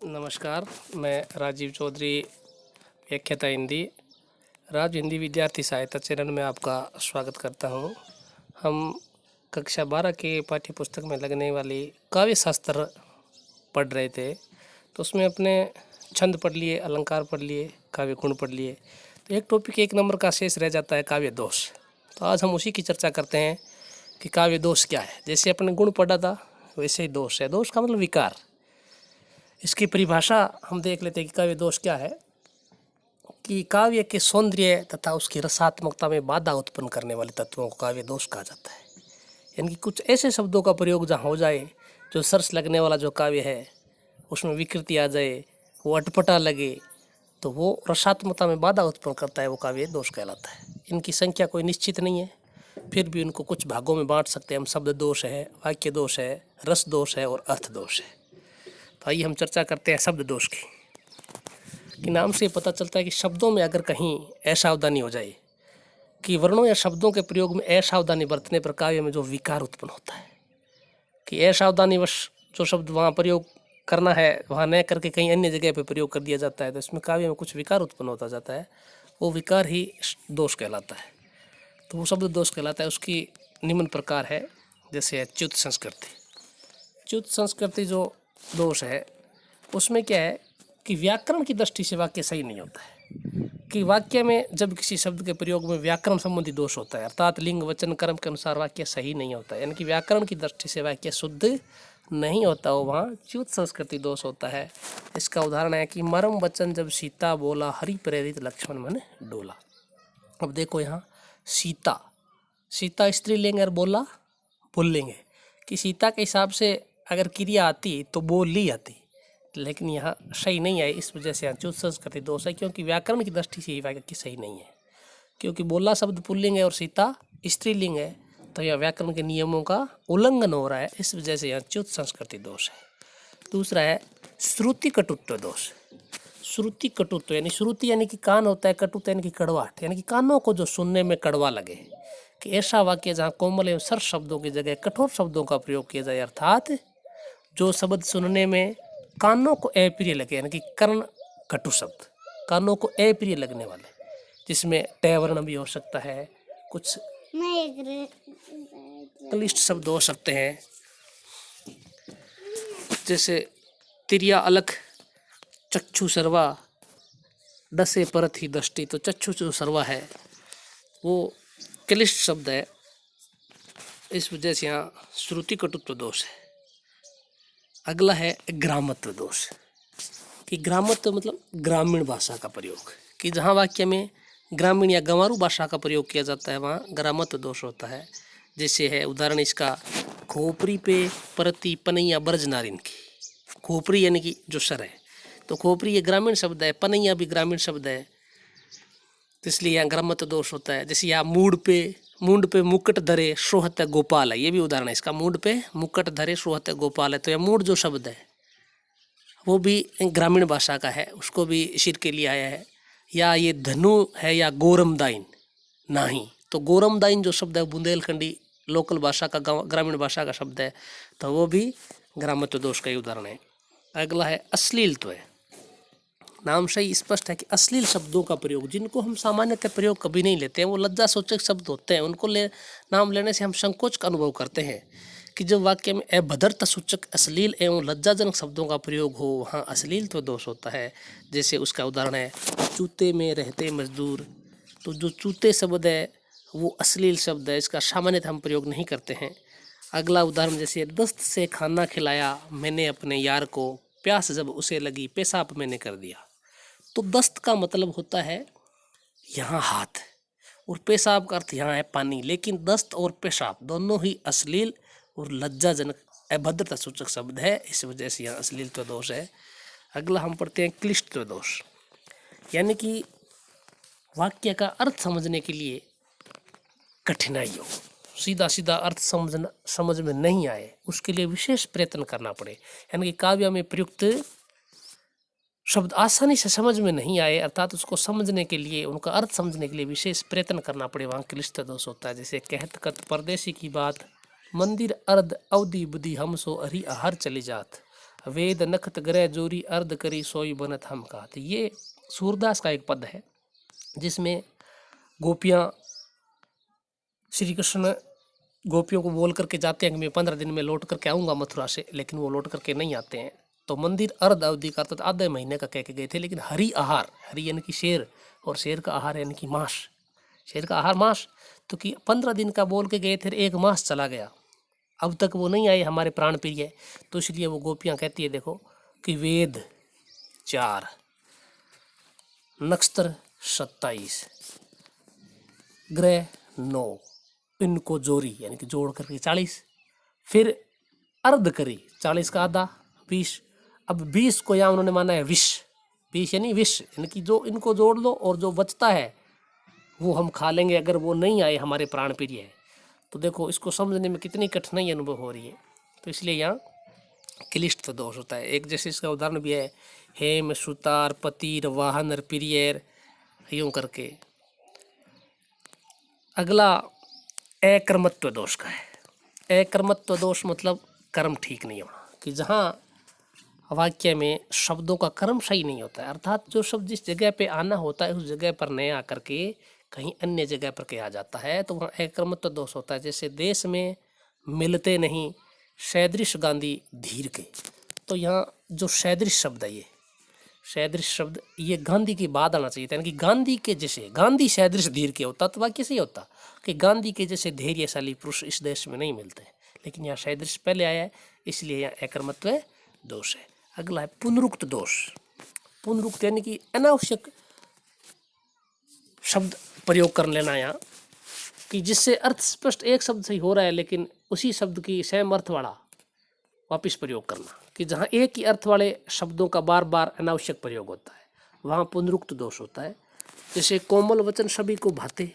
नमस्कार, मैं राजीव चौधरी, व्याख्याता हिंदी, राज हिंदी विद्यार्थी सहायता चैनल में आपका स्वागत करता हूँ। हम कक्षा 12 के पाठ्य पुस्तक में लगने वाली काव्य शास्त्र पढ़ रहे थे, तो उसमें अपने छंद पढ़ लिए, अलंकार पढ़ लिए, काव्य गुण पढ़ लिए। तो एक टॉपिक 1 नंबर का शेष रह जाता है, काव्य दोष। तो आज हम उसी की चर्चा करते हैं कि काव्य दोष क्या है। जैसे अपने गुण पढ़ा था, वैसे ही दोष है। दोष का मतलब विकार। इसकी परिभाषा हम देख लेते हैं कि काव्य दोष क्या है। कि काव्य के सौंदर्य तथा उसकी रसात्मकता में बाधा उत्पन्न करने वाले तत्वों को काव्य दोष कहा जाता है। यानी कि कुछ ऐसे शब्दों का प्रयोग जहाँ हो जाए, जो सरस लगने वाला जो काव्य है उसमें विकृति आ जाए, वो अटपटा लगे, तो वो रसात्मकता में बाधा उत्पन्न करता है, वो काव्य दोष कहलाता है। इनकी संख्या कोई निश्चित नहीं है, फिर भी इनको कुछ भागों में बांट सकते हैं हम। शब्द दोष है, वाक्य दोष है, रस दोष है और अर्थ दोष है। तो आइए हम चर्चा करते हैं शब्द दोष की। कि नाम से पता चलता है कि शब्दों में अगर कहीं असावधानी हो जाए, कि वर्णों या शब्दों के प्रयोग में असावधानी बरतने पर काव्य में जो विकार उत्पन्न होता है, कि असावधानीवश जो शब्द वहाँ प्रयोग करना है वहाँ न करके कहीं अन्य जगह पर प्रयोग कर दिया जाता है, तो इसमें काव्य में कुछ विकार उत्पन्न होता जाता है। वो विकार ही दोष कहलाता है। तो वो शब्द दोष कहलाता है। उसकी निम्न प्रकार है। जैसे च्युत संस्कृति। च्युत संस्कृति जो दोष है, उसमें क्या है कि व्याकरण की दृष्टि से वाक्य सही नहीं होता है। कि वाक्य में जब किसी शब्द के प्रयोग में व्याकरण संबंधी दोष होता है, अर्थात लिंग वचन कर्म के अनुसार वाक्य सही नहीं होता है, यानी कि व्याकरण की दृष्टि से वाक्य शुद्ध नहीं होता हो, वहाँ च्युत संस्कृति दोष होता है। इसका उदाहरण है कि मरम वचन जब सीता बोला, हरि प्रेरित लक्ष्मण मन डोला। अब देखो यहाँ सीता, सीता स्त्रीलिंग और बोला पुल्लिंग है। कि सीता के हिसाब से अगर क्रिया आती तो बोली आती, लेकिन यहाँ सही नहीं है। इस वजह से यहाँ च्युत संस्कृति दोष है, क्योंकि व्याकरण की दृष्टि से ये वाक्य सही नहीं है। क्योंकि बोला शब्द पुल्लिंग है और सीता स्त्रीलिंग है, तो यह व्याकरण के नियमों का उल्लंघन हो रहा है। इस वजह से यहाँ च्युत संस्कृति दोष है। दूसरा है श्रुति कटुत्व दोष। श्रुति कटुत्व यानी श्रुति यानी कि कान होता है, कटुत्व यानी कि कड़वाहट, यानी कि कानों को जो सुनने में कड़वा लगे। कि ऐसा वाक्य जहाँ कोमल एवं सरस शब्दों की जगह कठोर शब्दों का प्रयोग किया जाए, अर्थात जो शब्द सुनने में कानों को अप्रिय लगे, यानी कि कर्ण कटु शब्द, कानों को अप्रिय लगने वाले, जिसमें टैवर्ण भी हो सकता है, कुछ क्लिष्ट शब्द हो सकते हैं। जैसे तिरिया अलख चक्षु सर्वा डसे परत ही दृष्टि, तो चक्षु जो सर्वा है वो क्लिष्ट शब्द है। इस वजह से यहाँ श्रुति कटुत्व दोष है। अगला है ग्रामत्व दोष। कि ग्रामत्व मतलब ग्रामीण भाषा का प्रयोग, कि जहाँ वाक्य में ग्रामीण या गंवारू भाषा का प्रयोग किया जाता है वहाँ ग्रामत्व दोष होता है। जैसे है उदाहरण इसका, खोपरी पे परती पनैया ब्रज नारिन की। खोपरी यानी कि जो सर है, तो खोपरी ये ग्रामीण शब्द है, पनैया भी ग्रामीण शब्द है, तो इसलिए यहाँ ग्रामत्व दोष होता है। जैसे यहाँ मुंड पे मुकुट धरे सोहत गोपाल है, ये भी उदाहरण है इसका। मुंड पे मुकुट धरे सोहत गोपाल है, तो यह मूड जो शब्द है वो भी ग्रामीण भाषा का है, उसको भी सिर के लिए आया है। या ये धनु है या गोरमदाइन नाही, तो गोरमदाइन जो शब्द है बुंदेलखंडी लोकल भाषा का, ग्रामीण भाषा का शब्द है, तो वो भी ग्रामत्व दोष का ही उदाहरण है। अगला है अश्लीलत्व है। नाम से ही स्पष्ट है कि अश्लील शब्दों का प्रयोग, जिनको हम सामान्यतः प्रयोग कभी नहीं लेते हैं, वो लज्जा सूचक शब्द होते हैं, उनको नाम लेने से हम संकोच का अनुभव करते हैं। कि जब वाक्य में अभद्रता सूचक अश्लील एवं लज्जाजनक शब्दों का प्रयोग हो, वहाँ अश्लीलत्व दोष होता है। जैसे उसका उदाहरण है चूते में रहते मजदूर, तो जो चूते शब्द है वो अश्लील शब्द है, इसका सामान्यतः हम प्रयोग नहीं करते हैं। अगला उदाहरण जैसे दस्त से खाना खिलाया मैंने अपने यार को, प्यास जब उसे लगी पेशाब मैंने कर दिया। तो दस्त का मतलब होता है यहाँ हाथ, और पेशाब का अर्थ यहाँ है पानी, लेकिन दस्त और पेशाब दोनों ही अश्लील और लज्जाजनक अभद्रता सूचक शब्द है। इस वजह से यहाँ अश्लीलत्व दोष है। अगला हम पढ़ते हैं क्लिष्टत्व दोष। यानी कि वाक्य का अर्थ समझने के लिए कठिनाई हो, सीधा सीधा अर्थ समझ में नहीं आए, उसके लिए विशेष प्रयत्न करना पड़े। यानी कि काव्य में प्रयुक्त शब्द आसानी से समझ में नहीं आए, अर्थात उसको समझने के लिए, उनका अर्थ समझने के लिए विशेष प्रयत्न करना पड़े, वहाँ क्लिष्ट दोष होता है। जैसे कहत कत परदेसी की बात, मंदिर अर्ध अवधि बुद्धि हम सो अरि आहार चली जात, वेद नखत ग्रह जोरी अर्ध करी सोई बनत हम का। तो ये सूरदास का एक पद है जिसमें गोपियाँ श्री कृष्ण गोपियों को बोल करके जाते हैं कि मैं 15 दिन में लौट करके आऊँगा मथुरा से, लेकिन वो लौट करके नहीं आते हैं। तो मंदिर अर्ध अवधि का अर्थात आधे महीने का कह के गए थे, लेकिन हरि आहार, हरि यानी कि शेर, और शेर का आहार यानी कि मांस, शेर का आहार मांस, तो कि 15 दिन का बोल के गए थे, एक मास चला गया, अब तक वो नहीं आए हमारे प्राण प्रिय। तो इसलिए वो गोपियाँ कहती है देखो कि वेद 4, नक्षत्र 27, ग्रह 9, इनको जोड़ी यानी कि जोड़ करके 40, फिर अर्ध करी 40 का आधा 20, अब 20 को यहाँ उन्होंने माना है विष, 20 यानी विष, यानी कि जो इनको जोड़ लो और जो बचता है वो हम खा लेंगे अगर वो नहीं आए हमारे प्राण प्रिय है। तो देखो इसको समझने में कितनी कठिनाई अनुभव हो रही है। तो इसलिए यहाँ क्लिष्ट दोष होता है। एक जैसे इसका उदाहरण भी है, हेम सुतार पतिर वाहन प्रियर, यूँ करके। अगला अकर्मत्व दोष का है। अकर्मत्व दोष मतलब कर्म ठीक नहीं होना, कि जहाँ वाक्य में शब्दों का कर्म सही नहीं होता है, अर्थात जो शब्द जिस जगह पे आना होता है उस जगह पर नहीं आकर के कहीं अन्य जगह पर के आ जाता है, तो वहाँ अकर्मत्व दोष होता है। जैसे देश में मिलते नहीं सैदृश गांधी धीर के, तो यहाँ जो सैदृश शब्द है, ये सैदृश शब्द ये गांधी के बाद आना चाहिए था, यानी कि गांधी के जैसे, गांधी सैदृश धीर के होता तो वाक्य सही होता कि गांधी के जैसे धैर्यशाली पुरुष इस देश में नहीं मिलते, लेकिन यहाँ सैदृश पहले आया है, इसलिए यहाँ अकर्मत्व दोष है। अगला है पुनरुक्त दोष। पुनरुक्त यानी कि अनावश्यक शब्द प्रयोग कर लेना यहाँ, कि जिससे अर्थ स्पष्ट एक शब्द सही हो रहा है लेकिन उसी शब्द की सेम अर्थ वाला वापिस प्रयोग करना, कि जहाँ एक ही अर्थ वाले शब्दों का बार बार अनावश्यक प्रयोग होता है वहाँ पुनरुक्त दोष होता है। जैसे कोमल वचन सभी को भाते,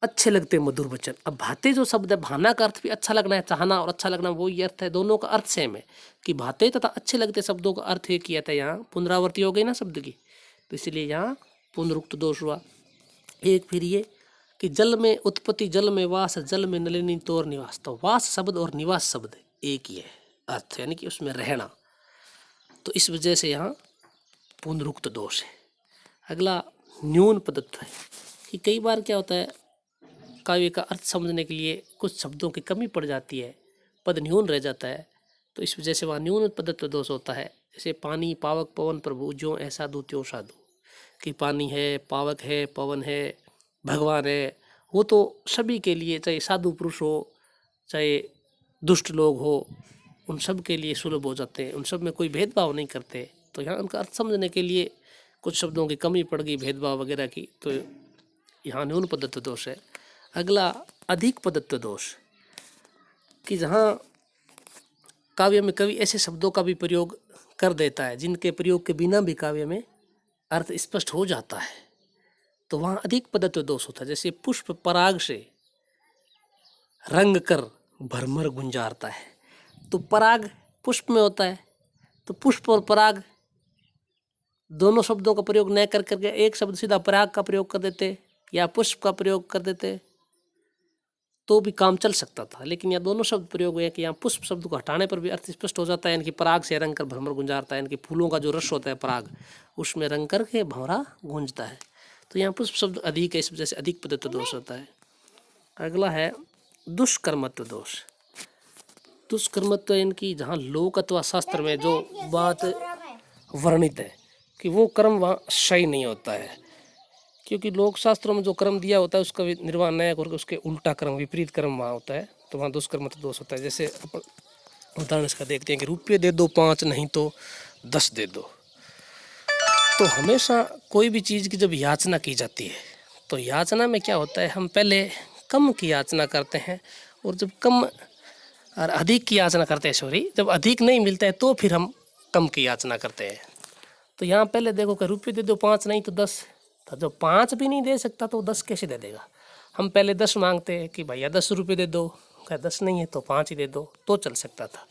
अच्छे लगते मधुर वचन। अब भाते जो शब्द है, भाना का अर्थ भी अच्छा लगना है, चाहना और अच्छा लगना वो ही अर्थ है, दोनों का अर्थ सेम है, कि भाते तथा अच्छे लगते शब्दों का अर्थ एक किया था, यहाँ पुनरावृत्ति हो गई ना शब्द की, तो इसलिए यहाँ पुनरुक्त दोष हुआ। एक फिर ये कि जल में उत्पत्ति जल में वास, जल में नलिनी तोर निवास, तो वास शब्द और निवास शब्द एक ही है अर्थ, यानी कि उसमें रहना, तो इस वजह से यहाँ पुनरुक्त दोष है। अगला न्यून पदत्व है, कि कई बार क्या होता है काव्य का अर्थ समझने के लिए कुछ शब्दों की कमी पड़ जाती है, पद न्यून रह जाता है, तो इस वजह से वहाँ न्यून पदत्व दोष होता है। जैसे पानी पावक पवन प्रभु ज्यों ऐसा दू त्यों साधु, कि पानी है, पावक है, पवन है, भगवान है, वो तो सभी के लिए, चाहे साधु पुरुष हो चाहे दुष्ट लोग हो, उन सब के लिए सुलभ हो जाते हैं, उन सब में कोई भेदभाव नहीं करते। तो यहाँ उनका अर्थ समझने के लिए कुछ शब्दों की कमी पड़ गई, भेदभाव वगैरह की, तो यहाँ न्यून पदत्व दोष है। अगला अधिक पदत्व दोष, कि जहाँ काव्य में कवि ऐसे शब्दों का भी प्रयोग कर देता है जिनके प्रयोग के बिना भी काव्य में अर्थ स्पष्ट हो जाता है, तो वहाँ अधिक पदत्व दोष होता है। जैसे पुष्प पराग से रंग कर भरमर गुंजारता है, तो पराग पुष्प में होता है, तो पुष्प और पराग दोनों शब्दों का प्रयोग न कर करके एक शब्द सीधा पराग का प्रयोग कर देते या पुष्प का प्रयोग कर देते तो भी काम चल सकता था, लेकिन यहाँ दोनों शब्द प्रयोग हुए कि यहाँ पुष्प शब्द को हटाने पर भी अर्थ स्पष्ट हो जाता है, यानी कि पराग से रंग कर भ्रमर गुंजारता है, यानी कि फूलों का जो रस होता है पराग, उसमें रंग करके भंवरा गूंजता है, तो यहाँ पुष्प शब्द अधिक है, इस वजह से अधिक पदत्व दोष होता है। अगला है दुष्कर्मत्व दोष। दुष्कर्मत्व यानी कि जहाँ लोक अथवा शास्त्र में जो बात वर्णित है कि वो कर्म वहाँ सही नहीं होता है, क्योंकि लोक शास्त्रों में जो कर्म दिया होता है उसका निर्वाह न करके उसके उल्टा कर्म, विपरीत कर्म वहाँ होता है, तो वहाँ दुष्कर्मत्व दोष होता है। जैसे अपन उदाहरण इसका देखते हैं कि रुपये दे दो 5 नहीं तो 10 दे दो। तो हमेशा कोई भी चीज़ की जब याचना की जाती है तो याचना में क्या होता है, हम पहले कम की याचना करते हैं, और जब कम और अधिक की याचना करते हैं, जब अधिक नहीं मिलता है तो फिर हम कम की याचना करते हैं। तो यहाँ पहले देखो कि रुपये दे दो 5 नहीं तो 10, तो जो 5 भी नहीं दे सकता तो 10 कैसे दे देगा। हम पहले 10 मांगते हैं कि भैया 10 रुपये दे दो, क्या 10 नहीं है तो 5 ही दे दो, तो चल सकता था।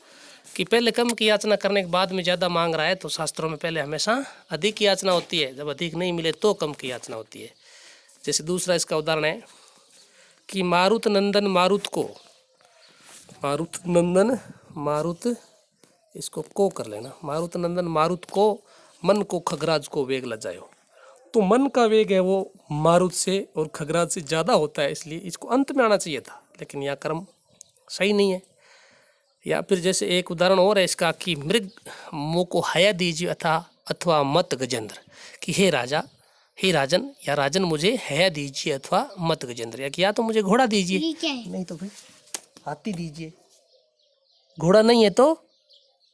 कि पहले कम की याचना करने के बाद में ज़्यादा मांग रहा है, तो शास्त्रों में पहले हमेशा अधिक की याचना होती है, जब अधिक नहीं मिले तो कम की याचना होती है। जैसे दूसरा इसका उदाहरण है कि मारुत नंदन मारुत को, मारुत नंदन मारुत इसको को कर लेना। मारुत नंदन मारुत को मन को खगराज को वेग लजायो। तो मन का वेग है वो मारुत से और खगराज से ज़्यादा होता है, इसलिए इसको अंत में आना चाहिए था, लेकिन यह क्रम सही नहीं है। या फिर जैसे एक उदाहरण और है इसका कि मृग मोह को हया दीजिए अथवा मत गजेंद्र, कि हे राजा, हे राजन या राजन मुझे हया दीजिए अथवा मत गजेंद्र, या तो मुझे घोड़ा दीजिए, नहीं तो फिर हाथी दीजिए। घोड़ा नहीं है तो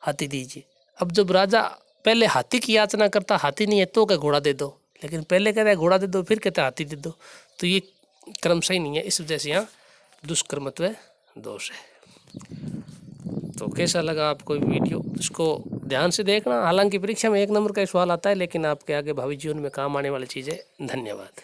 हाथी दीजिए। अब जब राजा पहले हाथी की याचना करता, हाथी नहीं है तो क्या घोड़ा दे दो, लेकिन पहले कहता है घोड़ा दे दो, फिर कहता है हाथी दे दो, तो ये क्रम सही नहीं है। इस वजह से यहाँ दुष्कर्मत्व दोष है। तो कैसा लगा आपको वीडियो, इसको ध्यान से देखना। हालांकि परीक्षा में 1 नंबर का सवाल आता है, लेकिन आपके आगे भावी जीवन में काम आने वाली चीज़ है। धन्यवाद।